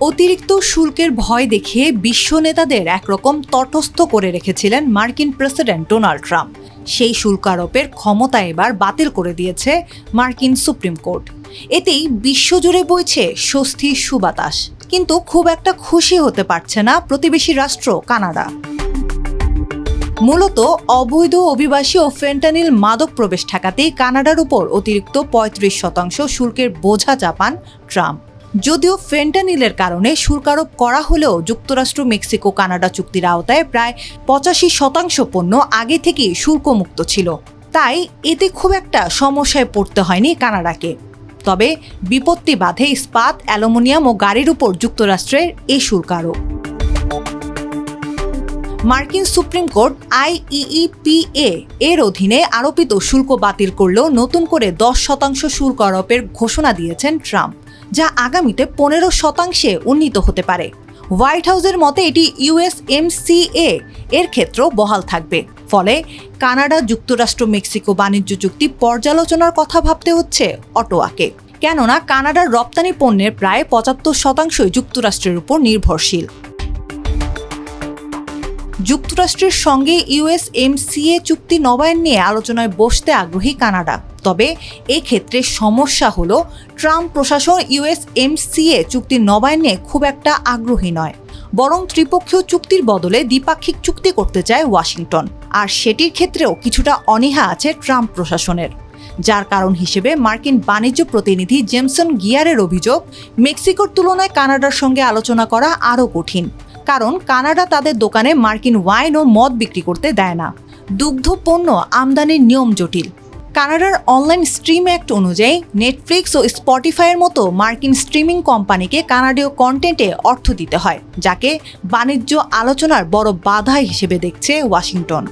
অতিরিক্ত শুল্কের ভয় দেখিয়ে বিশ্ব নেতাদের একরকম তটস্থ করে রেখেছিলেন মার্কিন প্রেসিডেন্ট ডোনাল্ড ট্রাম্প। সেই শুল্ক আরোপের ক্ষমতা এবার বাতিল করে দিয়েছে মার্কিন সুপ্রিম কোর্ট। এতেই বিশ্বজুড়ে বইছে স্বস্তির সুবাতাস। কিন্তু খুব একটা খুশি হতে পারছে না প্রতিবেশী রাষ্ট্র কানাডা। মূলত অবৈধ অভিবাসী ও ফেন্টানিল মাদক প্রবেশ ঠেকাতেই কানাডার উপর অতিরিক্ত ৩৫% শুল্কের বোঝা চাপান ট্রাম্প। যদিও ফেন্টানিলের কারণে শুল্ক আরোপ করা হলেও যুক্তরাষ্ট্র মেক্সিকো কানাডা চুক্তির আওতায় প্রায় ৮৫% পণ্য আগে থেকেই শুল্কমুক্ত ছিল। তাই এতে খুব একটা সমস্যায় পড়তে হয়নি কানাডাকে। তবে বিপত্তি বাধে ইস্পাত, অ্যালুমিনিয়াম ও গাড়ির উপর যুক্তরাষ্ট্রের এই শুল্ক আরোপ। মার্কিন সুপ্রিম কোর্ট IEEPA এর অধীনে আরোপিত শুল্ক বাতিল করলেও নতুন করে 10% শুল্ক আরোপের ঘোষণা দিয়েছেন ট্রাম্প, যা আগামীতে 15% উন্নীত হতে পারে। হোয়াইট হাউসের মতে এটি USMCA এর ক্ষেত্রেও বহাল থাকবে। ফলে কানাডা যুক্তরাষ্ট্র মেক্সিকো বাণিজ্য চুক্তি পর্যালোচনার কথা ভাবতে হচ্ছে অটোয়াকে। কেননা কানাডার রপ্তানি পণ্যের প্রায় 75% যুক্তরাষ্ট্রের উপর নির্ভরশীল। যুক্তরাষ্ট্রের সঙ্গে USMCA চুক্তি নবায়ন নিয়ে আলোচনায় বসতে আগ্রহী কানাডা। তবে এক্ষেত্রে সমস্যা হলো ট্রাম্প প্রশাসন USMCA চুক্তি নবায়ন নিয়ে খুব একটা আগ্রহী নয়, বরং ত্রিপক্ষীয় চুক্তির বদলে দ্বিপাক্ষিক চুক্তি করতে চায় ওয়াশিংটন। আর সেটির ক্ষেত্রেও কিছুটা অনীহা আছে ট্রাম্প প্রশাসনের। যার কারণ হিসেবে মার্কিন বাণিজ্য প্রতিনিধি জেমসন গিয়ারের অভিযোগ, মেক্সিকোর তুলনায় কানাডার সঙ্গে আলোচনা করা আরও কঠিন। কারণ কানাডা তাদের দোকানে মার্কিন ওয়াইন ও মদ বিক্রি করতে দেয় না। দুগ্ধ পণ্য আমদানির নিয়ম জটিল। কানাডার অনলাইন স্ট্রিম অ্যাক্ট অনুযায়ী নেটফ্লিক্স ও স্পটিফাইয়ের মতো মার্কিন স্ট্রিমিং কোম্পানিকে কানাডীয় কন্টেন্টে অর্থ দিতে হয়, যাকে বাণিজ্য আলোচনার বড় বাধা হিসেবে দেখছে ওয়াশিংটন।